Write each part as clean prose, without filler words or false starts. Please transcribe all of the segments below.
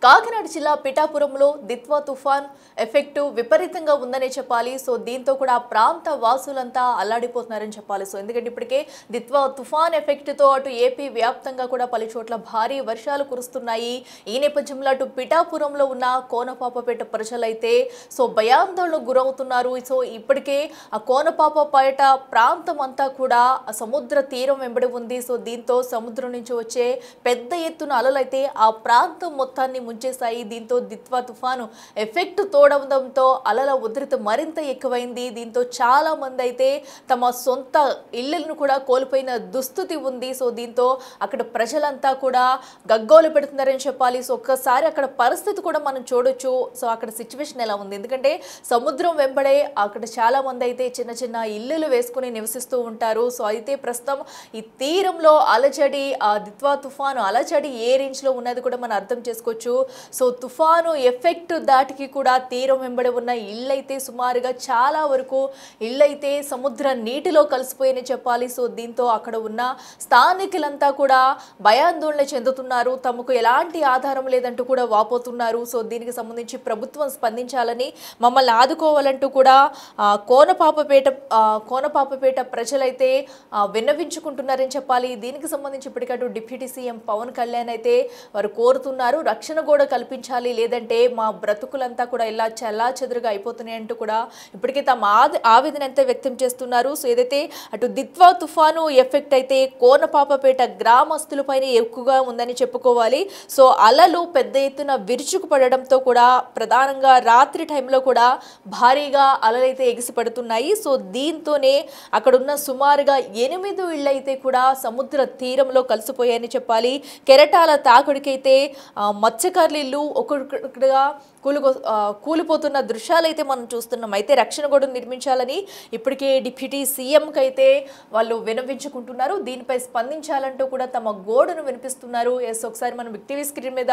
కాకినాడ జిల్లా పిఠాపురంలో దిత్వా తుఫాన్ ఎఫెక్ట్ విపరీతంగా ఉందనే చెప్పాలి. సో దీంతో కూడా ఆ ప్రాంత వాసులంతా అల్లాడిపోతున్నారని చెప్పాలి. సో ఎందుకంటే ఇప్పటికే దిత్వా తుఫాన్ ఎఫెక్ట్ తో అటు ఏపీ వ్యాప్తంగా కూడా పలు చోట్ల భారీ వర్షాలు కురుస్తున్నాయి. ఈ నేపథ్యంలో అటు పిఠాపురంలో ఉన్న కోనపాపపేట ప్రజలైతే సో భయాందోళనకు గురవుతున్నారు. సో ఇప్పటికే ఆ కోనపాపపేట ప్రాంతం అంతా కూడా సముద్ర తీరం వెంబడి ఉంది. సో దీంతో సముద్రం నుంచి వచ్చే పెద్ద ఎత్తున అలలైతే ఆ ప్రాంతం మొత్తాన్ని ముంచేశాయి. దీంతో దిత్వా తుఫాను ఎఫెక్ట్ తోడవడంతో అలల ఉధృతి మరింత ఎక్కువైంది. దీంతో చాలా మంది అయితే తమ సొంత ఇళ్లను కూడా కోల్పోయిన దుస్థితి ఉంది. సో దీంతో అక్కడ ప్రజలంతా కూడా గగ్గోలు పెడుతున్నారని చెప్పాలి. సో ఒక్కసారి అక్కడ పరిస్థితి కూడా మనం చూడొచ్చు. సో అక్కడ సిచ్యువేషన్ ఎలా ఉంది, ఎందుకంటే సముద్రం వెంబడే అక్కడ చాలా మంది అయితే చిన్న చిన్న ఇల్లులు వేసుకుని నివసిస్తూ ఉంటారు. సో అయితే ప్రస్తుతం ఈ తీరంలో అలజడి, ఆ దిత్వా తుఫాను అలజడి ఏ రేంజ్ లో ఉన్నది కూడా మనం అర్థం చేసుకోవచ్చు. సో తుఫాను ఎఫెక్ట్ దాటికి కూడా తీరం వెంబడి ఉన్న ఇళ్ళైతే సుమారుగా చాలా వరకు ఇళ్ళైతే సముద్ర నీటిలో కలిసిపోయని చెప్పాలి. సో దీంతో అక్కడ ఉన్న స్థానికులంతా కూడా భయాందోళన చెందుతున్నారు. తమకు ఎలాంటి ఆధారం లేదంటూ కూడా వాపోతున్నారు. సో దీనికి సంబంధించి ప్రభుత్వం స్పందించాలని, మమ్మల్ని ఆదుకోవాలంటూ కూడా కోనపాపపేట ప్రజలైతే విన్నవించుకుంటున్నారని చెప్పాలి. దీనికి సంబంధించి ఇప్పటికటు డిప్యూటీ సీఎం పవన్ కళ్యాణ్ అయితే వారు కోరుతున్నారు, రక్షణ కూడా కల్పించాలి, లేదంటే మా బ్రతుకులంతా కూడా ఇలా చల్లా చెదురుగా అయిపోతున్నాయి అంటూ కూడా ఇప్పటికే తమ ఆవేదన అయితే వ్యక్తం చేస్తున్నారు. సో ఏదైతే అటు దిత్వా తుఫాను ఎఫెక్ట్ అయితే కోనపాపపేట గ్రామస్తులపైన ఎక్కువగా ఉందని చెప్పుకోవాలి. సో అలలు పెద్ద ఎత్తున విరుచుకు పడడంతో కూడా ప్రధానంగా రాత్రి టైంలో కూడా భారీగా అలలైతే ఎగిసిపడుతున్నాయి. సో దీంతోనే అక్కడున్న సుమారుగా 8 ఇళ్ళైతే కూడా సముద్ర తీరంలో కలిసిపోయాయని చెప్పాలి. కెరటాల తాకుడికైతే మత్స్యకారుల ఇల్లు ఒక్కొక్కటిగా కూలిపోతున్న దృశ్యాలైతే మనం చూస్తున్నాం. అయితే రక్షణ గోడ నిర్మించాలని ఇప్పటికే డిప్యూటీ సీఎంకి అయితే వాళ్ళు వినవించుకుంటున్నారు. దీనిపై స్పందించాలంటూ కూడా తమ గోడును వినిపిస్తున్నారు. ఎస్, ఒకసారి మనం టీవీ స్క్రీన్ మీద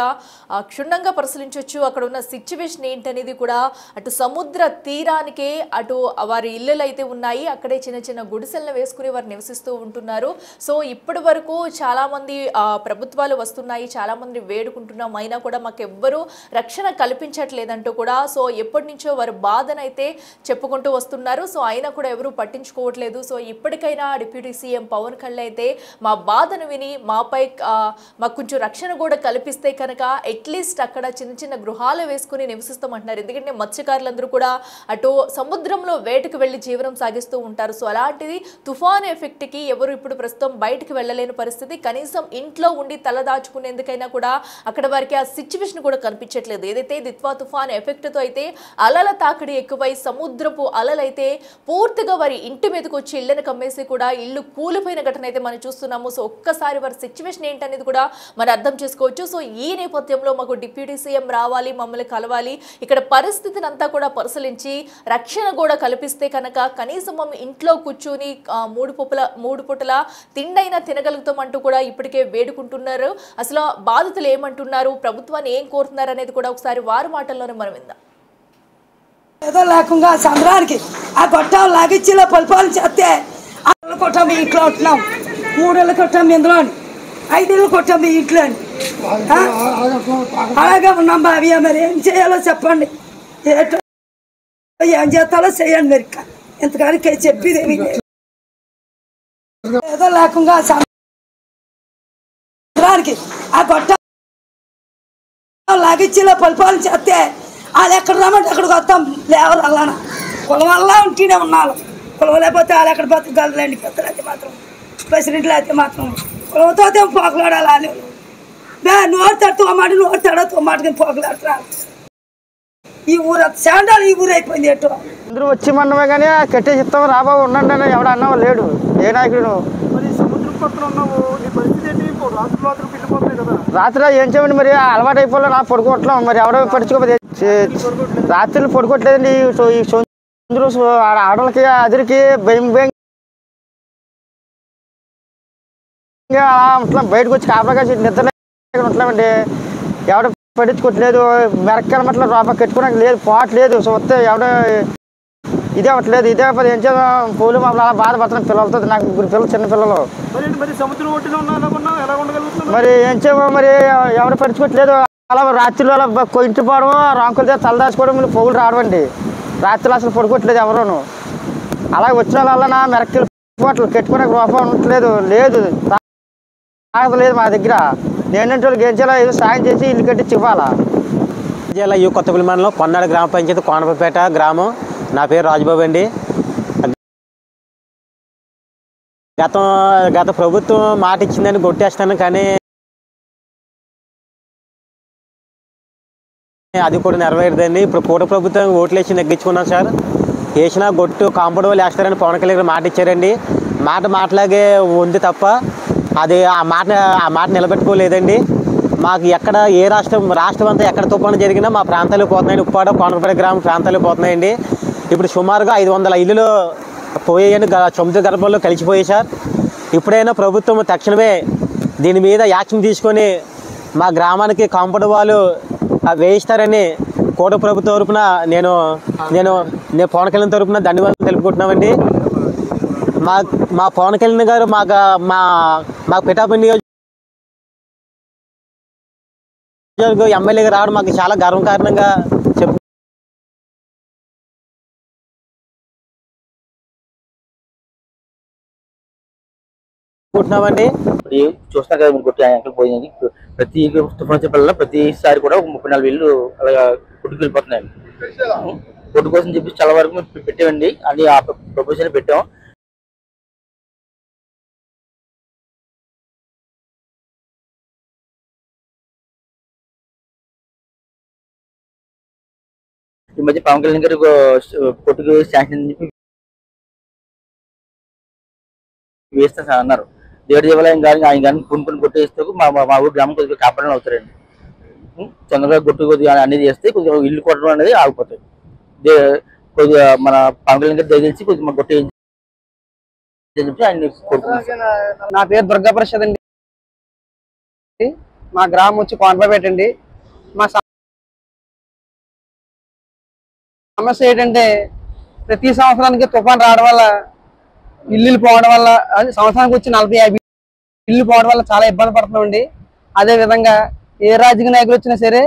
క్షుణ్ణంగా పరిశీలించవచ్చు. అక్కడ ఉన్న సిచ్యువేషన్ ఏంటనేది కూడా. అటు సముద్ర తీరానికే అటు వారి ఇళ్ళలు అయితే ఉన్నాయి. అక్కడే చిన్న చిన్న గుడిసెలను వేసుకుని వారు నివసిస్తూ ఉంటున్నారు. సో ఇప్పటి వరకు చాలా మంది ప్రభుత్వాలు వస్తున్నాయి, చాలా మంది వేడుకుంటున్నాం, అయినా కూడా మాకు ఎవ్వరూ రక్షణ కల్పించట్లేదంటూ కూడా సో ఎప్పటి నుంచో వారి బాధను అయితే చెప్పుకుంటూ వస్తున్నారు. సో అయినా కూడా ఎవరు పట్టించుకోవట్లేదు. సో ఇప్పటికైనా డిప్యూటీ సీఎం పవన్ కళ్యాణ్ అయితే మా బాధను విని మాపై మాకు కొంచెం రక్షణ కూడా కల్పిస్తే కనుక అట్లీస్ట్ అక్కడ చిన్న చిన్న గృహాలు వేసుకుని నివసిస్తామంటున్నారు. ఎందుకంటే మత్స్యకారులందరూ కూడా అటు సముద్రంలో వేటకు వెళ్ళి జీవనం సాగిస్తూ ఉంటారు. సో అలాంటిది తుఫాను ఎఫెక్ట్కి ఎవరు ఇప్పుడు ప్రస్తుతం బయటకు వెళ్ళలేని పరిస్థితి. కనీసం ఇంట్లో ఉండి తలదాచుకునేందుకైనా కూడా అక్కడ వారికి ఆ సిచ్యువేషన్ కూడా కనిపించట్లేదు. ఏదైతే దిత్వా తుఫాన్ ఎఫెక్ట్ తో అయితే అలల తాకిడి ఎక్కువై సముద్రపు అలలైతే పూర్తిగా వారి ఇంటి మీదకి వచ్చి ఇళ్లను కమ్మేసి కూడా ఇల్లు కూలిపోయిన ఘటన అయితే మనం చూస్తున్నాము. సో ఒక్కసారి వారి సిచ్యువేషన్ ఏంటనేది కూడా మనం అర్థం చేసుకోవచ్చు. సో ఈ నేపథ్యంలో మాకు డిప్యూటీ సీఎం రావాలి, మమ్మల్ని కలవాలి, ఇక్కడ పరిస్థితిని అంతా కూడా పరిశీలించి రక్షణ కూడా కల్పిస్తే కనుక కనీసం మమ్మల్ని ఇంట్లో కూర్చుని మూడు పూటల తిండైనా తినగలుగుతామంటూ కూడా ఇప్పటికే వేడుకుంటున్నారు. అసలు బాధితులు ఏమంటున్నారు, ప్రభుత్వాన్ని ఏం కోరుతున్నారు అనేది కూడా ఒకసారి వారి మాటల్లోనే మనం విందాం. ఏదో లేకుండా చంద్రానికి ఆ గొట్టాలు లాగిచ్చిలో పరిపాలన చేస్తే అల్లు కొట్టాం మీ ఇంట్లో ఉంటున్నాం, 3 ఇళ్ళు కొట్టాం మీ ఇందులో, 5 ఇళ్ళు కొట్టాం మీ ఇంట్లో అని అలాగే ఉన్నాం బావి. మరి ఏం చేయాలో చెప్పండి, ఏం చేస్తాలో చేయండి. మరి ఇంతకానికి చెప్పేది ఏమి ఏదో లేకుండా చంద్రానికి ఆ గొట్టాలు లాగిచ్చిలో పరిపాలన చేస్తే వాళ్ళు ఎక్కడ రమ్మంటే అక్కడికి వస్తాం. లేవరు అలానా కులం వల్ల ఉంటూనే ఉన్నాను. కులం లేకపోతే వాళ్ళు ఎక్కడ బతకగలరండి. పెద్దలు అయితే మాత్రం, ప్రెసిడెంట్లు అయితే మాత్రం కులంతో పోకలాడాలి. వాళ్ళు నోరు తడుతూ మాట, నోరు తడతో మాటకి పోకలాడుతున్నారు. ఈ ఊరు శాండాలు ఈ ఊరు అయిపోయింది. ఎటు అందరూ వచ్చి మనమే కానీ కట్టేసి ఇస్తాం రాబాబు ఉండండి అని ఎవడ అన్నావు లేడు. ఏ నాయకుడు రాత్రి ఏం చేయండి మరి, అలవాటు అయిపోలే నా పడుకోవట్లేం. మరి ఎవడో పడుచుకోపోతే రాత్రులు పడుకోవట్లేదండి. ఈ సొందరు ఆడలకి అదిరికి భయం ఉంటున్నాం. బయటకు వచ్చి కాపలాగా నిద్ర ఉంటున్నామండి. ఎవడ పట్టించుకోవట్లేదు. మెరక్కల మట్ల రూపాయి కట్టుకోవడానికి లేదు, పోవట్లేదు. సో వస్తే ఎవడ ఇదే అవ్వట్లేదు. ఇదే ఏం చేద్దాం, పూలు మమ్మల్ని అలా బాధపడుతున్నాం. పిల్లలతో నాకు 3 పిల్లలు, చిన్న పిల్లలు. మరి ఏం చేయమో మరి ఎవరు పట్టించుకోవట్లేదు. అలా రాత్రిలో అలా ఇంటి పోవడం రాంకులతో తలదాచుకోవడం పొగులు రావడం రాత్రులు అసలు పడుకోవట్లేదు ఎవరును. అలాగే వచ్చిన వాళ్ళ నా మెరక్కలు పోట్లు పెట్టుకునే రూపం ఉండట్లేదు, లేదు తాగలేదు మా దగ్గర. నేనంటే వాళ్ళకి ఏం చేయాలో ఏదో సాయం చేసి ఇల్లు కట్టించి ఇవ్వాలా. జిల్లా యు కొత్తపల్లి మండలం కొన్నాడు గ్రామ పంచాయతీ కోనపపేట గ్రామం. నా పేరు రాజబాబు అండి. గత ప్రభుత్వం మాట ఇచ్చిందని కొట్టేస్తాను, కానీ అది కూడా నెరవేరదండి. ఇప్పుడు కూట ప్రభుత్వం ఓట్లు వేసి నెగ్గించుకున్నాం సార్. వేసినా గొట్టు కాంపౌండ్ వాళ్ళు వేస్తారని పవన్ కళ్యాణ్ మాట ఇచ్చారండి. మాటలాగే ఉంది తప్ప అది ఆ మాట నిలబెట్టుకోలేదండి. మాకు ఎక్కడ ఏ రాష్ట్రం అంతా ఎక్కడ తుఫాను జరిగినా మా ప్రాంతాలు పోతున్నాయండి. ఉప్పాడ కోనపపేట గ్రామం ప్రాంతాలు పోతున్నాయండి. ఇప్పుడు సుమారుగా 500 ఇల్లులు పోయాయని సముద్ర గర్భంలో కలిసిపోయాయి సార్. ఇప్పుడైనా ప్రభుత్వం తక్షణమే దీని మీద యాక్షన్ తీసుకొని మా గ్రామానికి కాంపౌండ్ వాళ్ళు వేయిస్తారని కోట ప్రభుత్వం తరపున నేను పవన్ కళ్యాణ్ తరపున ధన్యవాదాలు తెలుపుకుంటున్నామండి. మా పవన్ కళ్యాణ్ గారు మా పిఠాపురం నియోజకవర్గ ఎమ్మెల్యేగా రావడం మాకు చాలా గర్వకారణంగా చెప్పుకుంటున్నామండి. చూస్తున్నా కదా కొట్టి అంకల్ పోయింది. ప్రతి తుఫాను చెప్పాల ప్రతిసారి కూడా 34 ఇళ్ళు అలాగా కొట్టుకు వెళ్ళిపోతున్నాయండి. కొట్టు కోసం చెప్పి చాలా వరకు పెట్టామండి, అని ఆ ప్రపోజల్ పెట్టాం. ఈ మధ్య పవన్ కళ్యాణ్ గారు కొట్టుకు శాంక్షన్ చెప్పి వేస్తా అన్నారు. దేవుడి దేవాలయం కానీ ఆయన కానీ పుణ్పుని కొట్టేస్తే మా ఊరు గ్రామం కొద్దిగా కాపాడని అవుతారండి. తొందరగా కొద్దిగా అనేది చేస్తే కొద్దిగా ఇల్లు కొట్టడం అనేది ఆగిపోతాయి. కొద్దిగా మన పవన్ కళ్యాణ్ గారు దయచేసి కొద్దిగా కొట్టే చెప్పి ఆయన. నా పేరు దుర్గా ప్రసాద్ అండి. మా గ్రామం వచ్చి కోనపపేట అండి. మా సమస్య ఏంటంటే ప్రతి సంవత్సరానికి తుఫాన్ రావడం వల్ల ఇల్లులు పోవడం వల్ల, సంవత్సరానికి వచ్చి 40-50 ఇల్లు పోవడం వల్ల చాలా ఇబ్బంది పడుతున్నామండి. అదేవిధంగా ఏ రాజకీయ నాయకులు వచ్చినా సరే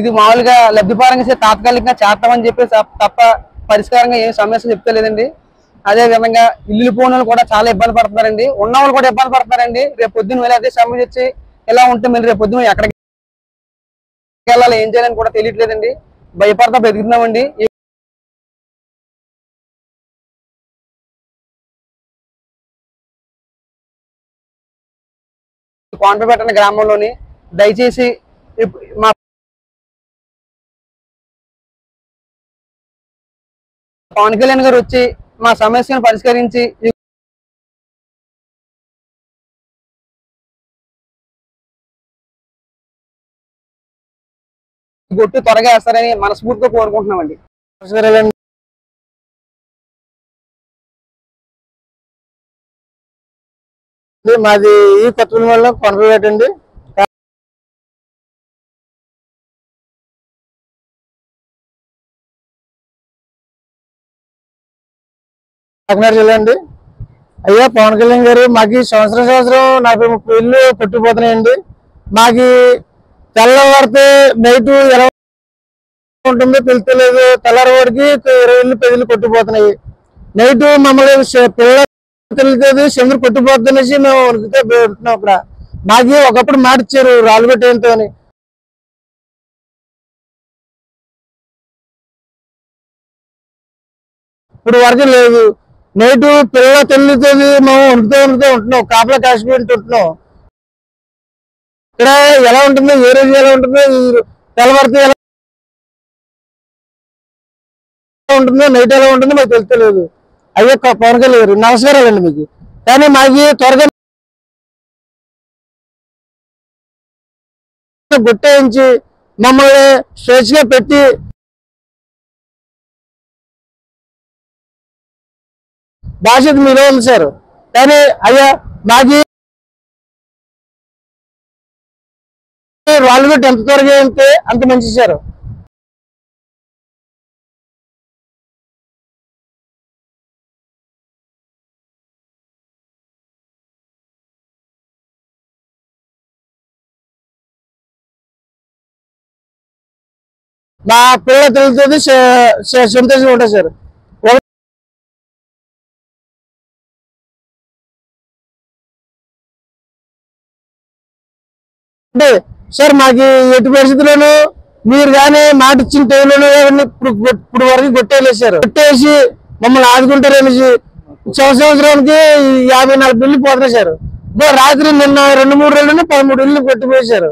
ఇది మామూలుగా లబ్ధిపరంగా సరే తాత్కాలికంగా చేస్తామని చెప్పేసి తప్ప పరిష్కారంగా ఏం సమస్య చెప్తలేదండి. అదేవిధంగా ఇల్లు పోయిన వాళ్ళు కూడా చాలా ఇబ్బంది పడుతున్నారండి. ఉన్న వాళ్ళు కూడా ఇబ్బంది పడుతున్నారండి. రేపు పొద్దున్న వెళ్ళి అదే సమస్య వచ్చి ఎలా ఉంటే మళ్ళీ రేపు పొద్దున్న ఎక్కడికి వెళ్ళాలి, ఏం చేయాలని కూడా తెలియట్లేదండి. భయపడతా బతుకుతున్నామండి. కోనపపేట గ్రామంలోని దయచేసి మా పవన్ కళ్యాణ్ గారు వచ్చి మా సమస్యను పరిష్కరించి గొట్టు త్వరగా వేస్తారని మనస్ఫూర్తిగా కోరుకుంటున్నామండి. మాది ఈ కొత్తపల్లి మండలం కోనపపేట అండి. కాకినాడ జిల్లా అండి. అయ్యా పవన్ కళ్యాణ్ గారు మాకు సంవత్సరం 40-30 ఇళ్ళు కొట్టుకుపోతున్నాయండి. మాకు తెల్లవారితే నైట్ ఎలా ఉంటుందో తెలుస్తలేదు. తెల్లవారికి 20 ఇళ్ళు 10 ఇళ్ళు కొట్టుకుపోతున్నాయి. నైట్ మమ్మల్ని పిల్లలు తెలియదు చంద్రుడు కొట్టుకుపోతునేసి మేము ఉనికితే ఉంటున్నాం. అక్కడ మాకు ఒకప్పుడు మాట ఇచ్చారు రాళ్ళు పెట్టేంతో అని, ఇప్పుడు వరకు లేదు. నైట్ పిల్లల తెలియదు మేము ఉనికితే ఉంటున్నాం. కాపలా కాశ్మీర్ ఉంటున్నాం. ఇక్కడ ఎలా ఉంటుందో ఏ రోజు ఎలా ఉంటుందో తెల్లవారితే ఎలా ఉంటుందో నైట్ ఎలా ఉంటుందో మాకు తెలుస్తలేదు. అయ్యో పవన్ కళ్యాణ్ గారు నమస్కారాలండి మీకు. కానీ మాకు త్వరగా గుట్టయించి మమ్మల్ని స్వేచ్ఛగా పెట్టి బాధ్యత మీలో ఉంది సార్. కానీ అయ్యా మాకు వాళ్ళు పెట్టి ఎంత త్వరగా అయితే అంత మంచి సార్. మా పిల్లల తెలుగుతుంది సంతోషంగా ఉంటుంది సార్. అంటే సార్ మాకు ఎట్టి పరిస్థితుల్లోనూ మీరు కానీ మాట ఇచ్చిన టైంలోనూ ఇప్పుడు వరకు కొట్టేయలేదు సార్. కొట్టేసి మమ్మల్ని ఆదుకుంటారనేసి సంవత్సరానికి 54 బిల్లు పోతున్నాయి సార్. రాత్రి నిన్న 2-3 రోజుల్లోనే 13 ఇల్లు కొట్టిపోయేశారు.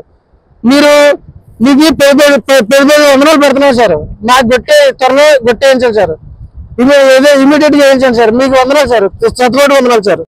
మీకు 1500 పెడుతున్నాం సార్. మాకు త్వరలో కొట్టేయించాలి సార్. ఇమీడియట్ గా వేయించండి సార్. మీకు వందనాలు సార్, 100 వందనాలు సార్.